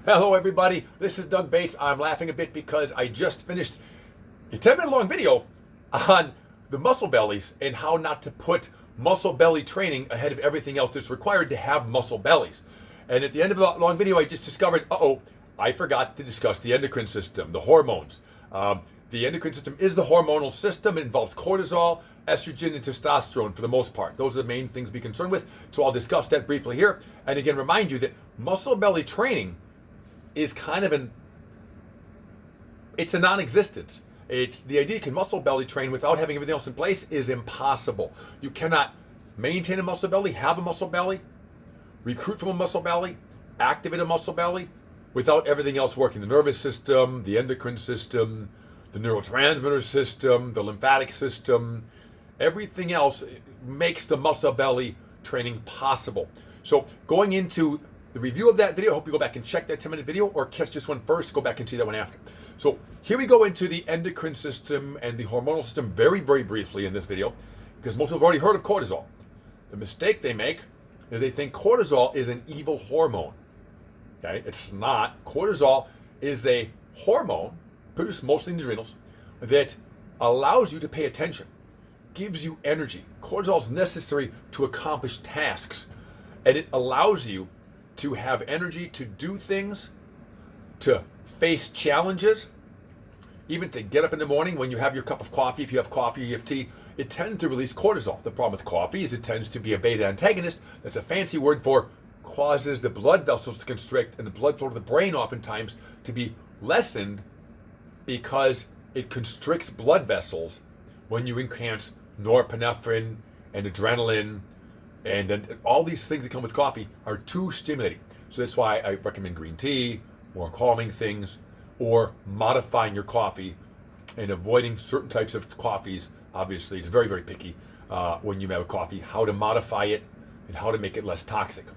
Hello everybody, this is Doug Bates. I'm laughing a bit because I just finished a 10-minute long video on the muscle bellies and how not to put muscle belly training ahead of everything else that's required to have muscle bellies. And at the end of the long video, I just discovered, I forgot to discuss the endocrine system, the hormones. The endocrine system is the hormonal system. It involves cortisol, estrogen, and testosterone for the most part. Those are the main things to be concerned with. So I'll discuss that briefly here. And again, remind you that muscle belly training is kind of it's a non-existence. It's the idea you can muscle belly train without having everything else in place is impossible. You cannot maintain a muscle belly, have a muscle belly, recruit from a muscle belly, activate a muscle belly without everything else working. The nervous system, the endocrine system, the neurotransmitter system, the lymphatic system, everything else makes the muscle belly training possible. So going into the review of that video, I hope you go back and check that 10-minute video or catch this one first, go back and see that one after. So here we go into the endocrine system and the hormonal system very, very briefly in this video, because most people have already heard of cortisol. The mistake they make is they think cortisol is an evil hormone. Okay, it's not. Cortisol is a hormone produced mostly in the adrenals that allows you to pay attention, gives you energy. Cortisol is necessary to accomplish tasks, and it allows you to have energy to do things, to face challenges, even to get up in the morning when you have your cup of coffee. If you have coffee or you have tea, it tends to release cortisol. The problem with coffee is it tends to be a beta antagonist. That's a fancy word for causes the blood vessels to constrict and the blood flow to the brain oftentimes to be lessened because it constricts blood vessels when you enhance norepinephrine and adrenaline, and then all these things that come with coffee are too stimulating. So that's why I recommend green tea, more calming things, or modifying your coffee and avoiding certain types of coffees. Obviously, it's very, very picky when you have a coffee, how to modify it and how to make it less toxic.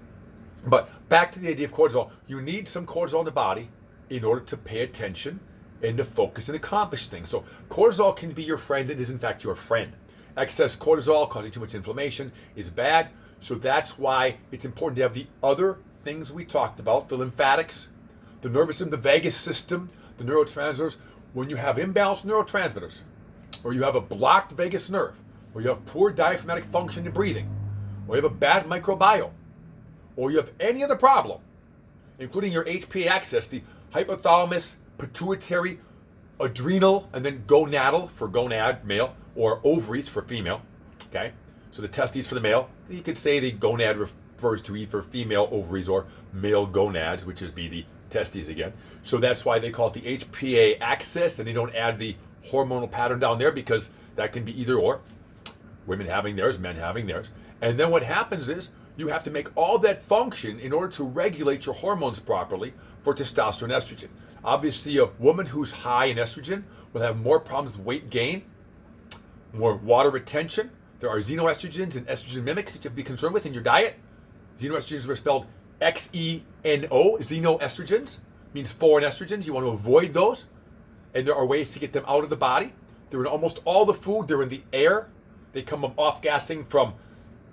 But back to the idea of cortisol, you need some cortisol in the body in order to pay attention and to focus and accomplish things. So cortisol can be your friend. It is in fact your friend. Excess cortisol causing too much inflammation is bad. So that's why it's important to have the other things we talked about, the lymphatics, the nervous system, the vagus system, the neurotransmitters. When you have imbalanced neurotransmitters, or you have a blocked vagus nerve, or you have poor diaphragmatic function in breathing, or you have a bad microbiome, or you have any other problem, including your HPA axis, the hypothalamus, pituitary, adrenal, and then gonadal for gonad, male, or ovaries for female, okay? So the testes for the male. You could say the gonad refers to either female ovaries or male gonads, which is be the testes again. So that's why they call it the HPA axis, and they don't add the hormonal pattern down there because that can be either or. Women having theirs, men having theirs. And then what happens is you have to make all that function in order to regulate your hormones properly for testosterone and estrogen. Obviously, a woman who's high in estrogen will have more problems with weight gain, more water retention. There are xenoestrogens and estrogen mimics that you have to be concerned with in your diet. Xenoestrogens are spelled X-E-N-O, xenoestrogens, means foreign estrogens. You want to avoid those. And there are ways to get them out of the body. They're in almost all the food. They're in the air. They come off-gassing from,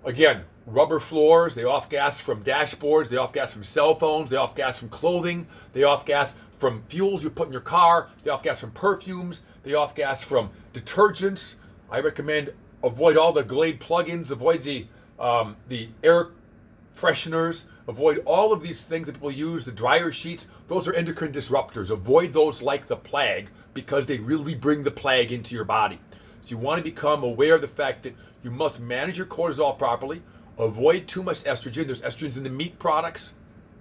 again, rubber floors. They off-gas from dashboards. They off-gas from cell phones. They off-gas from clothing. They off-gas from fuels you put in your car. They off-gas from perfumes. They off-gas from detergents. I recommend avoid all the Glade plugins. Avoid the air fresheners. Avoid all of these things that people use. The dryer sheets. Those are endocrine disruptors. Avoid those like the plague because they really bring the plague into your body. So you want to become aware of the fact that you must manage your cortisol properly. Avoid too much estrogen. There's estrogens in the meat products.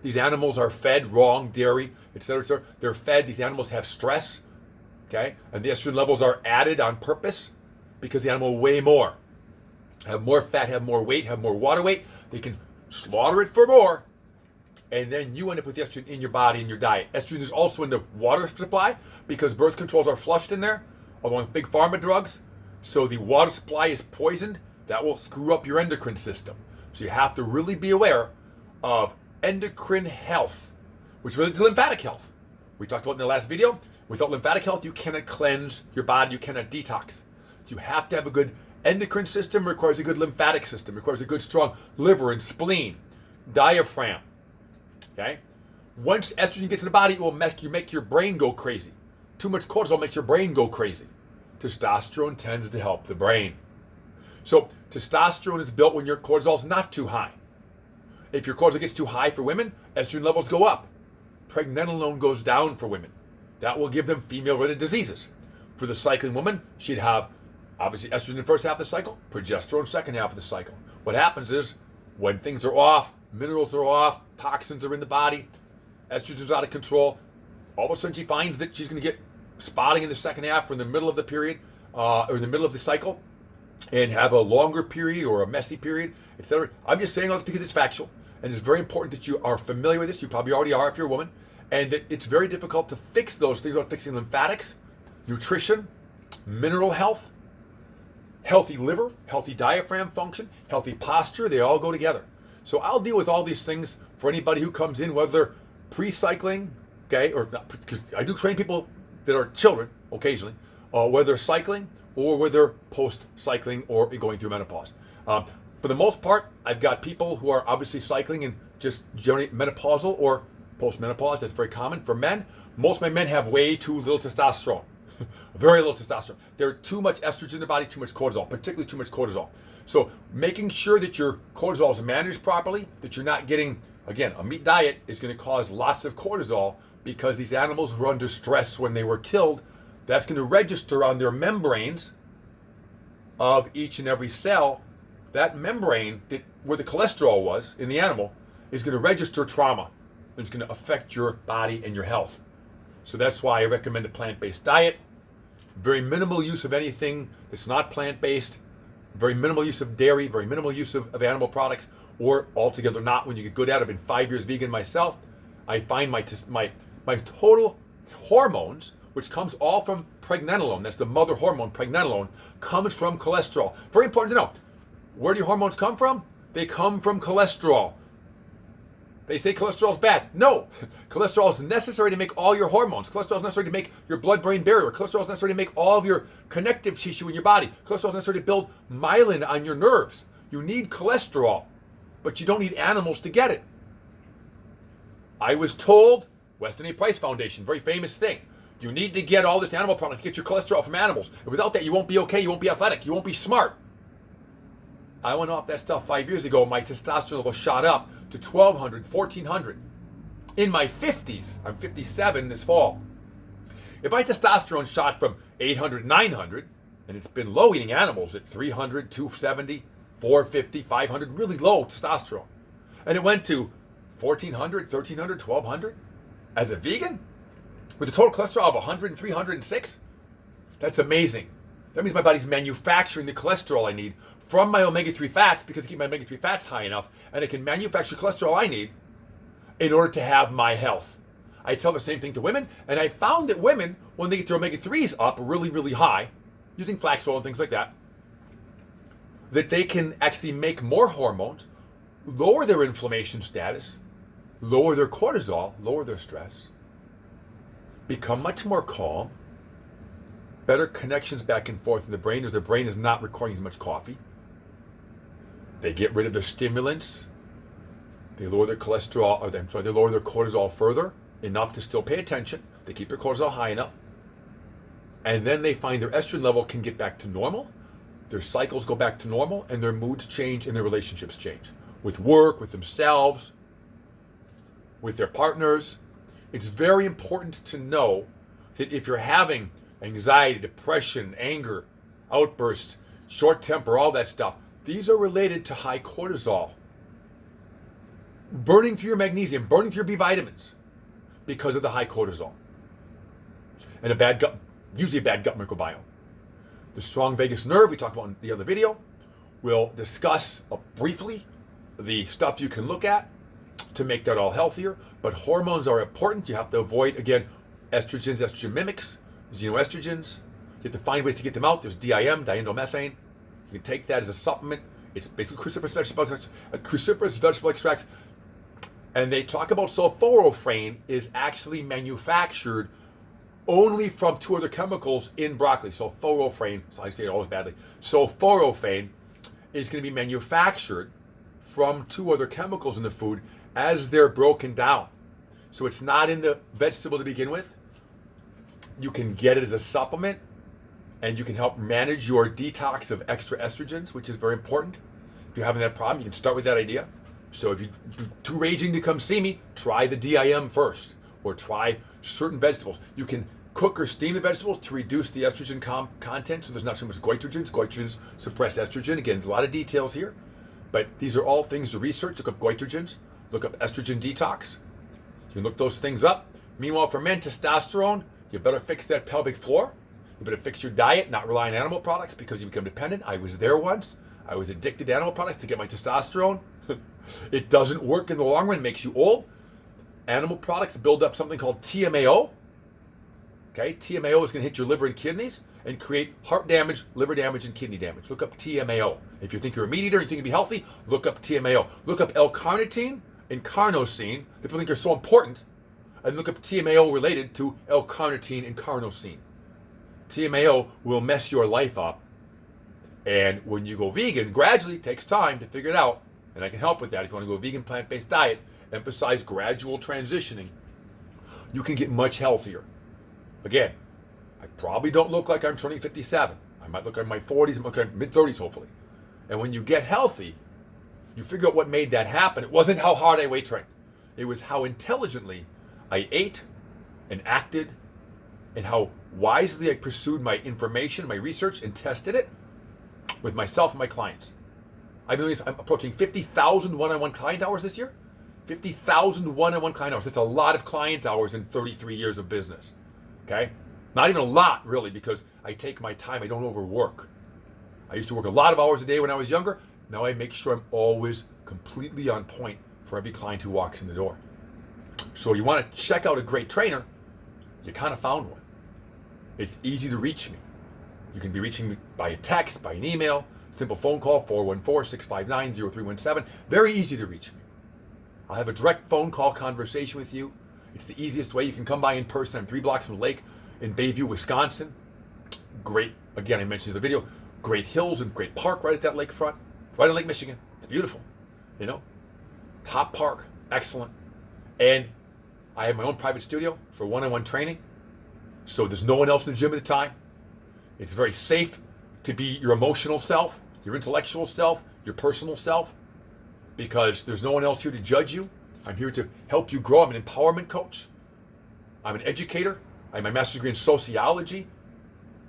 These animals are fed wrong, dairy, etc., etc. They're fed. These animals have stress, okay? And the estrogen levels are added on purpose because the animal will weigh more, have more fat, have more weight, have more water weight. They can slaughter it for more, and then you end up with the estrogen in your body, in your diet. Estrogen is also in the water supply because birth controls are flushed in there, along with big pharma drugs. So the water supply is poisoned. That will screw up your endocrine system. So you have to really be aware of endocrine health, which relates to lymphatic health. We talked about in the last video. Without lymphatic health, you cannot cleanse your body. You cannot detox. You have to have a good endocrine system, requires a good lymphatic system, requires a good strong liver and spleen, diaphragm. Okay? Once estrogen gets in the body, it will make your brain go crazy. Too much cortisol makes your brain go crazy. Testosterone tends to help the brain. So testosterone is built when your cortisol is not too high. If your cortisol gets too high for women, estrogen levels go up. Pregnenolone goes down for women. That will give them female-related diseases. For the cycling woman, she'd have obviously estrogen in the first half of the cycle, progesterone second half of the cycle. What happens is when things are off, minerals are off, toxins are in the body, estrogen's out of control, all of a sudden she finds that she's going to get spotting in the second half or in the middle of the period or in the middle of the cycle and have a longer period or a messy period, etc. I'm just saying all this because it's factual. And it's very important that you are familiar with this. You probably already are if you're a woman. And that it's very difficult to fix those things without fixing lymphatics, nutrition, mineral health, healthy liver, healthy diaphragm function, healthy posture. They all go together. So I'll deal with all these things for anybody who comes in, whether they're pre-cycling, okay, or not, because I do train people that are children occasionally, whether they're cycling or whether they're post-cycling or going through menopause. For the most part, I've got people who are obviously cycling and just generally menopausal or post-menopause. That's very common. For men, most of my men have way too little testosterone. Very little testosterone. There's too much estrogen in the body, too much cortisol, particularly too much cortisol. So making sure that your cortisol is managed properly, that you're not getting, again, a meat diet is going to cause lots of cortisol because these animals were under stress when they were killed. That's going to register on their membranes of each and every cell. That membrane where the cholesterol was in the animal is going to register trauma. And it's going to affect your body and your health. So that's why I recommend a plant-based diet. Very minimal use of anything that's not plant-based. Very minimal use of dairy. Very minimal use of animal products, or altogether not when you get good at it. I've been 5 years vegan myself. I find my total hormones, which comes all from pregnenolone, that's the mother hormone, pregnenolone, comes from cholesterol. Very important to know. Where do your hormones come from? They come from cholesterol. They say cholesterol is bad. No, cholesterol is necessary to make all your hormones. Cholesterol is necessary to make your blood-brain barrier. Cholesterol is necessary to make all of your connective tissue in your body. Cholesterol is necessary to build myelin on your nerves. You need cholesterol, but you don't need animals to get it. I was told, Weston A. Price Foundation, very famous thing, you need to get all this animal product to get your cholesterol from animals. And without that, you won't be okay, you won't be athletic, you won't be smart. I went off that stuff 5 years ago. My testosterone level shot up to 1,200, 1,400. In my 50s, I'm 57 this fall. If my testosterone shot from 800, 900, and it's been low eating animals at 300, 270, 450, 500, really low testosterone, and it went to 1,400, 1,300, 1,200 as a vegan with a total cholesterol of 100 and 306, that's amazing. That means my body's manufacturing the cholesterol I need from my omega-3 fats because I keep my omega-3 fats high enough, and it can manufacture cholesterol I need in order to have my health. I tell the same thing to women, and I found that women, when they get their omega-3s up really, really high, using flax oil and things like that, that they can actually make more hormones, lower their inflammation status, lower their cortisol, lower their stress, become much more calm, better connections back and forth in the brain as their brain is not recording as much coffee. They get rid of their stimulants. They lower their cholesterol, they lower their cortisol further, enough to still pay attention. They keep their cortisol high enough. And then they find their estrogen level can get back to normal. Their cycles go back to normal, and their moods change and their relationships change. With work, with themselves, with their partners. It's very important to know that if you're having anxiety, depression, anger, outbursts, short temper, all that stuff, these are related to high cortisol. Burning through your magnesium, burning through your B vitamins because of the high cortisol. And a bad gut, usually a bad gut microbiome. The strong vagus nerve, we talked about in the other video, we'll discuss briefly the stuff you can look at to make that all healthier. But hormones are important. You have to avoid, again, estrogens, estrogen mimics, xenoestrogens. You have to find ways to get them out. There's DIM, diindomethane. You can take that as a supplement. It's basically cruciferous vegetable extracts. And they talk about sulforaphane is actually manufactured only from two other chemicals in broccoli. Sulforaphane, so I say it always badly. Sulforaphane is going to be manufactured from two other chemicals in the food as they're broken down. So it's not in the vegetable to begin with. You can get it as a supplement, and you can help manage your detox of extra estrogens, which is very important. If you're having that problem, you can start with that idea. So if you're too raging to come see me, try the DIM first, or try certain vegetables. You can cook or steam the vegetables to reduce the estrogen content, so there's not so much goitrogens. Goitrogens suppress estrogen. Again, there's a lot of details here, but these are all things to research. Look up goitrogens, look up estrogen detox. You can look those things up. Meanwhile, for men, testosterone, you better fix that pelvic floor. You better fix your diet, not rely on animal products because you become dependent. I was there once. I was addicted to animal products to get my testosterone. It doesn't work in the long run, it makes you old. Animal products build up something called TMAO. Okay, TMAO is going to hit your liver and kidneys and create heart damage, liver damage, and kidney damage. Look up TMAO. If you think you're a meat eater, you think you'll be healthy, look up TMAO. Look up L-carnitine and carnosine. People think they're so important. And look up TMAO related to L-carnitine and carnosine. TMAO will mess your life up. And when you go vegan, gradually, it takes time to figure it out. And I can help with that. If you want to go vegan, plant-based diet, emphasize gradual transitioning, you can get much healthier. Again, I probably don't look like I'm turning 57. I might look like my 40s, I might look like mid-30s, hopefully. And when you get healthy, you figure out what made that happen. It wasn't how hard I weight trained. It was how intelligently I ate and acted, and how wisely I pursued my information, my research, and tested it with myself and my clients. I'm approaching 50,000 one-on-one client hours this year. 50,000 one-on-one client hours. That's a lot of client hours in 33 years of business. Okay? Not even a lot, really, because I take my time. I don't overwork. I used to work a lot of hours a day when I was younger. Now I make sure I'm always completely on point for every client who walks in the door. So you want to check out a great trainer, you kind of found one. It's easy to reach me. You can be reaching me by a text, by an email, simple phone call, 414-659-0317. Very easy to reach me. I'll have a direct phone call conversation with you. It's the easiest way. You can come by in person. I'm 3 blocks from the lake in Bayview, Wisconsin. Great, again, I mentioned in the video, great hills and great park right at that lakefront, right on Lake Michigan. It's beautiful, you know. Top park, excellent. And I have my own private studio for one-on-one training. So there's no one else in the gym at the time. It's very safe to be your emotional self, your intellectual self, your personal self, because there's no one else here to judge you. I'm here to help you grow. I'm an empowerment coach. I'm an educator. I have my master's degree in sociology.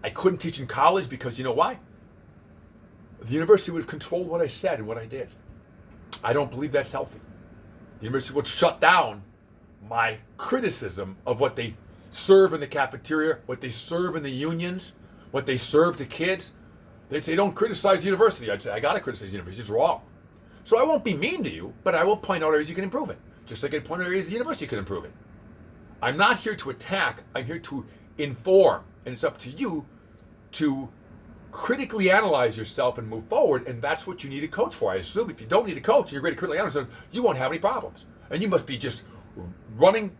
I couldn't teach in college because you know why? The university would have controlled what I said and what I did. I don't believe that's healthy. The university would shut down my criticism of what they serve in the cafeteria, what they serve in the unions, what they serve to kids. They'd say, don't criticize the university. I'd say, I gotta criticize the university, it's wrong. So I won't be mean to you, but I will point out areas you can improve it. Just like I point out areas the university can improve it. I'm not here to attack, I'm here to inform. And it's up to you to critically analyze yourself and move forward, and that's what you need a coach for. I assume if you don't need a coach and you're great at critically analyzing, you won't have any problems. And you must be just running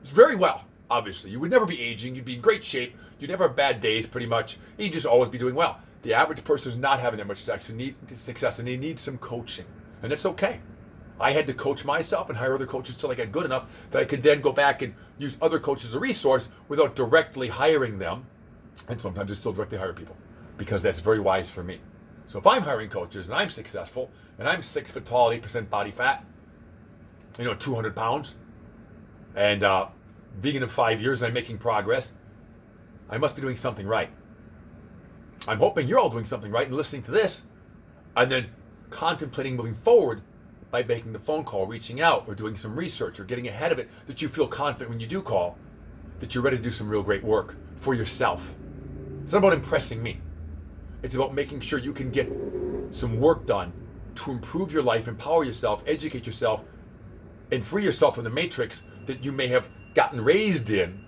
very well, obviously. You would never be aging, you'd be in great shape, you'd never have bad days pretty much, you'd just always be doing well. The average person is not having that much success and they need some coaching. And it's okay. I had to coach myself and hire other coaches until I got good enough that I could then go back and use other coaches as a resource without directly hiring them. And sometimes I still directly hire people because that's very wise for me. So if I'm hiring coaches and I'm successful and I'm 6 foot tall, 8% body fat, 200 pounds, and vegan in 5 years and I'm making progress, I must be doing something right. I'm hoping you're all doing something right and listening to this and then contemplating moving forward by making the phone call, reaching out, or doing some research, or getting ahead of it, that you feel confident when you do call, that you're ready to do some real great work for yourself. It's not about impressing me. It's about making sure you can get some work done to improve your life, empower yourself, educate yourself, and free yourself from the matrix that you may have gotten raised in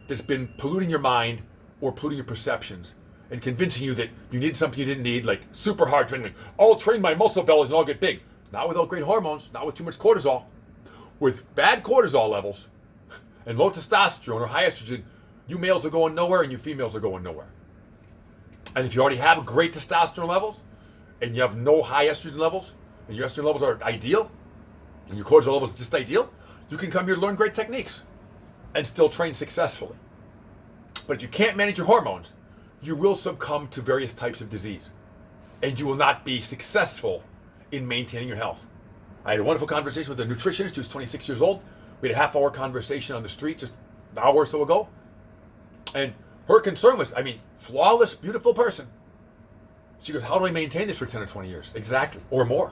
that's been polluting your mind or polluting your perceptions and convincing you that you need something you didn't need, like super hard training. Like, I'll train my muscle bellies and I'll get big. Not without great hormones, not with too much cortisol. With bad cortisol levels and low testosterone or high estrogen, you males are going nowhere and you females are going nowhere. And if you already have great testosterone levels and you have no high estrogen levels and your estrogen levels are ideal and your cortisol levels are just ideal, You can come here to learn great techniques and still train successfully. But if you can't manage your hormones, you will succumb to various types of disease, and you will not be successful in maintaining your health. I had a wonderful conversation with a nutritionist who's 26 years old. We had a half-hour conversation on the street just an hour or so ago. And her concern was, flawless, beautiful person. She goes, how do I maintain this for 10 or 20 years? Exactly, or more.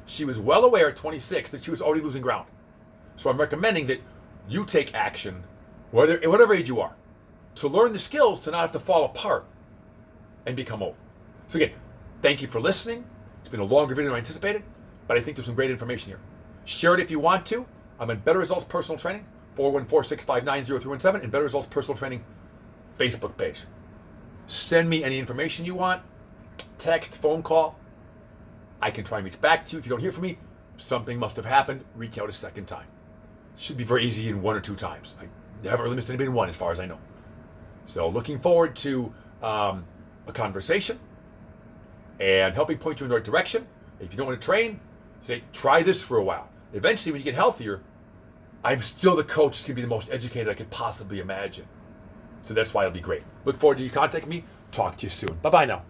She was well aware at 26 that she was already losing ground. So I'm recommending that you take action, whatever age you are, to learn the skills to not have to fall apart and become old. So again, thank you for listening. It's been a longer video than I anticipated, but I think there's some great information here. Share it if you want to. I'm in Better Results Personal Training, 414-659-0317, and Better Results Personal Training Facebook page. Send me any information you want, text, phone call. I can try and reach back to you. If you don't hear from me, something must have happened. Reach out a second time. Should be very easy in 1 or 2 times. I never really missed anybody in 1 as far as I know. So looking forward to a conversation and helping point you in the right direction. If you don't want to train, say, try this for a while. Eventually, when you get healthier, I'm still the coach that's going to be the most educated I could possibly imagine. So that's why it'll be great. Look forward to you contacting me. Talk to you soon. Bye-bye now.